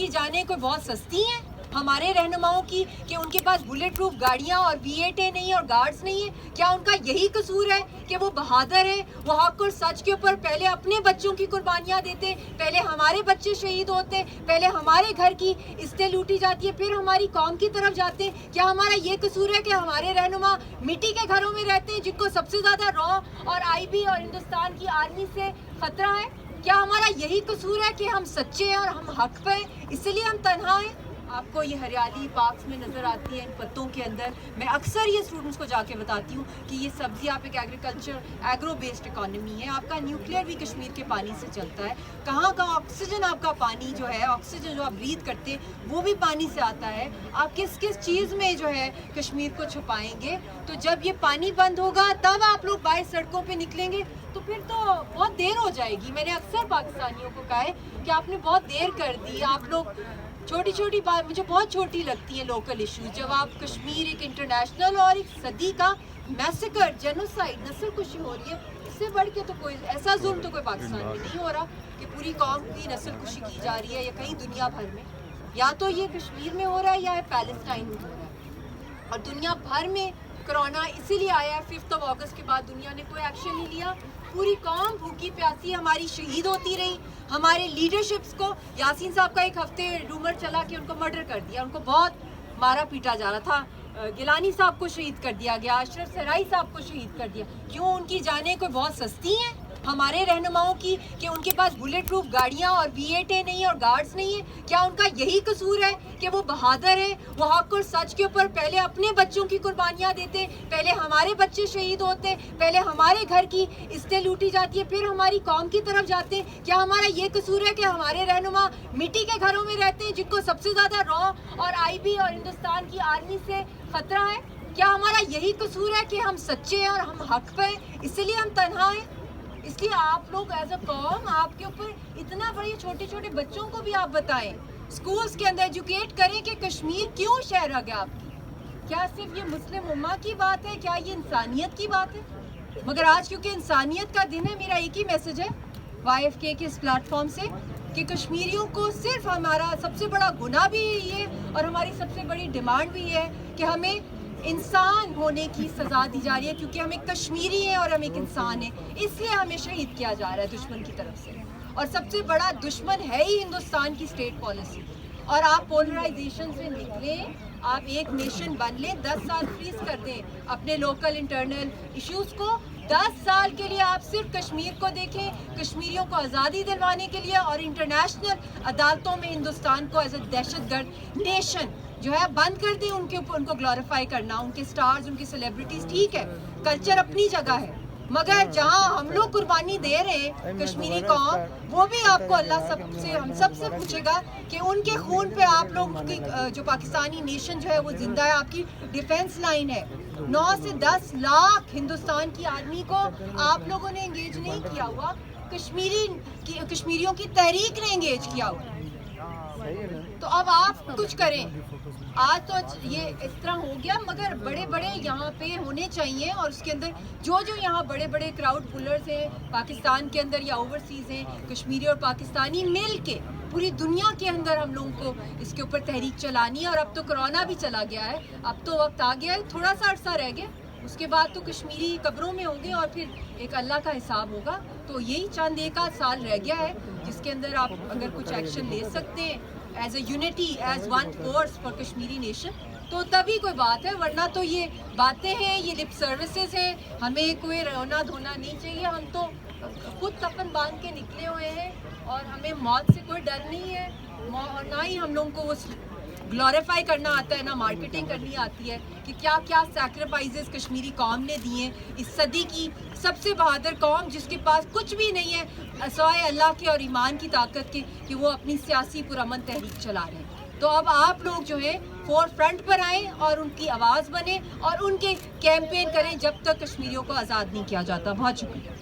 उनकी जानें कोई बहुत सस्ती हैं हमारे रहनुमाओं की, कि उनके पास बुलेट प्रूफ गाड़ियाँ और V8 नहीं और गार्ड्स नहीं है? क्या उनका यही कसूर है कि वो बहादुर हैं, वो हक और सच के ऊपर पहले अपने बच्चों की कुर्बानियाँ देते, पहले हमारे बच्चे शहीद होते, पहले हमारे घर की इज्जतें लूटी जाती है, फिर हमारी कौम की तरफ जाते हैं? क्या हमारा ये कसूर है कि हमारे रहनुमा मिट्टी के घरों में रहते हैं, जिनको सबसे ज़्यादा रॉ और IB और हिंदुस्तान की आर्मी से खतरा है? क्या हमारा यही कसूर है कि हम सच्चे हैं और हम हक पे हैं, इसलिए हम तन्हा हैं? आपको ये हरियाली पार्क्स में नज़र आती है इन पत्तों के अंदर। मैं अक्सर ये स्टूडेंट्स को जाके बताती हूँ कि ये सब्ज़ी आप एक एग्रो बेस्ड इकॉनमी है। आपका न्यूक्लियर भी कश्मीर के पानी से चलता है। कहाँ कहाँ ऑक्सीजन, आपका पानी जो है, ऑक्सीजन जो आप ब्रीथ करते हैं वो भी पानी से आता है। आप किस किस चीज़ में जो है कश्मीर को छुपाएंगे? तो जब ये पानी बंद होगा तब आप लोग बाहर सड़कों पर निकलेंगे, तो फिर तो बहुत देर हो जाएगी। मैंने अक्सर पाकिस्तानियों को कहा है कि आपने बहुत देर कर दी। आप लोग छोटी छोटी बात मुझे बहुत छोटी लगती है, लोकल इश्यूज। जब आप कश्मीर एक इंटरनेशनल और एक सदी का मैसेकर, जेनोसाइड, नस्लकुशी हो रही है, इससे बढ़ के तो कोई ऐसा जुल्म तो कोई पाकिस्तान में नहीं हो रहा कि पूरी कौम की नस्लकुशी की जा रही है, या कहीं दुनिया भर में। या तो ये कश्मीर में हो रहा है या पैलेस्टाइन में हो रहा है। और दुनिया भर में कोरोना इसीलिए आया है 5 अगस्त के बाद दुनिया ने कोई एक्शन नहीं लिया। पूरी कौम भूखी प्यासी हमारी शहीद होती रही। हमारे लीडरशिप्स को, यासीन साहब का एक हफ्ते रूमर चला कि उनको मर्डर कर दिया, उनको बहुत मारा पीटा जा रहा था। गिलानी साहब को शहीद कर दिया गया, अशरफ सराई साहब को शहीद कर दिया। क्यों? उनकी जानें कोई बहुत सस्ती हैं हमारे रहनुमाओं की, कि उनके पास बुलेट प्रूफ गाड़ियाँ और V8 नहीं और गार्ड्स नहीं है? क्या उनका यही कसूर है कि वो बहादुर हैं, वो हक और सच के ऊपर पहले अपने बच्चों की कुर्बानियाँ देते, पहले हमारे बच्चे शहीद होते, पहले हमारे घर की इज्जतें लूटी जाती है, फिर हमारी कौम की तरफ जाते हैं? क्या हमारा ये कसूर है कि हमारे रहनुमा मिट्टी के घरों में रहते हैं, जिनको सबसे ज़्यादा रॉ और IB और हिंदुस्तान की आर्मी से खतरा है? क्या हमारा यही कसूर है कि हम सच्चे हैं और हम हक पे हैं, इसलिए हम तन्हा हैं? इसलिए आप लोग एज अ कौम, आपके ऊपर इतना बड़े छोटे छोटे बच्चों को भी आप बताएं, स्कूल्स के अंदर एजुकेट करें कि कश्मीर क्यों शहर रह गया आपकी। क्या सिर्फ ये मुस्लिम उम्मा की बात है? क्या ये इंसानियत की बात है? मगर आज क्योंकि इंसानियत का दिन है, मेरा एक ही मैसेज है YFK के इस प्लेटफॉर्म से कि कश्मीरियों को सिर्फ हमारा सबसे बड़ा गुनाह भी ये और हमारी सबसे बड़ी डिमांड भी है कि हमें इंसान होने की सज़ा दी जा रही है, क्योंकि हम एक कश्मीरी हैं और हम एक इंसान हैं, इसलिए हमें शहीद किया जा रहा है दुश्मन की तरफ से। और सबसे बड़ा दुश्मन है ही हिंदुस्तान की स्टेट पॉलिसी। और आप पोलराइजेशन से निकलें, आप एक नेशन बन लें, 10 साल फ्रीज कर दें अपने लोकल इंटरनल इश्यूज़ को। 10 साल के लिए आप सिर्फ कश्मीर को देखें, कश्मीरियों को आज़ादी दिलवाने के लिए, और इंटरनेशनल अदालतों में हिंदुस्तान को एज ए दहशतगर्द नेशन जो है बंद कर दें। उनके ऊपर उनको ग्लोरीफाई करना, उनके स्टार्स, उनकी सेलिब्रिटीज़, ठीक है, कल्चर अपनी जगह है, मगर जहां हम लोग कुर्बानी दे रहे हैं कश्मीरी कौम, वो भी आपको अल्लाह सबसे, हम सबसे पूछेगा कि उनके खून पे आप लोग की जो पाकिस्तानी नेशन जो है वो जिंदा है, आपकी डिफेंस लाइन है। 9 से 10 लाख हिंदुस्तान की आर्मी को आप लोगों ने एंगेज नहीं किया हुआ, कश्मीरियों की तहरीक ने एंगेज किया हुआ। तो अब आप कुछ करें। आज तो ये इस तरह हो गया, मगर बड़े बड़े यहाँ पे होने चाहिए, और उसके अंदर जो जो यहाँ बड़े बड़े क्राउड पुलर्स हैं पाकिस्तान के अंदर या ओवरसीज़ हैं, कश्मीरी और पाकिस्तानी मिल के पूरी दुनिया के अंदर हम लोगों को इसके ऊपर तहरीक चलानी है। और अब तो कोरोना भी चला गया है, अब तो वक्त आ गया है, थोड़ा सा अरसा रह गया, उसके बाद तो कश्मीरी कब्रों में होंगे और फिर एक अल्लाह का हिसाब होगा। तो यही चंद एक आध साल रह गया है जिसके अंदर आप अगर कुछ एक्शन ले सकते हैं as a unity, as one force for Kashmiri nation, तो तभी कोई बात है। वरना तो ये बातें हैं, ये लिप सर्विसेज हैं, हमें कोई रोना धोना नहीं चाहिए। हम तो खुद कफन बांध के निकले हुए हैं और हमें मौत से कोई डर नहीं है, और ना ही हम लोगों को वो ग्लोरीफाई करना आता है, ना मार्केटिंग करनी आती है कि क्या क्या सैक्रिफाइसेस कश्मीरी कौम ने दिए हैं। इस सदी की सबसे बहादुर कौम जिसके पास कुछ भी नहीं है सिवाय अल्लाह के और ईमान की ताकत के, कि वो अपनी सियासी पुरअमन तहरीक चला रहे हैं। तो अब आप लोग जो है फोर फ्रंट पर आएँ और उनकी आवाज़ बने और उनके कैंपेन करें जब तक कश्मीरियों को आज़ाद नहीं किया जाता। बहुत शुक्रिया।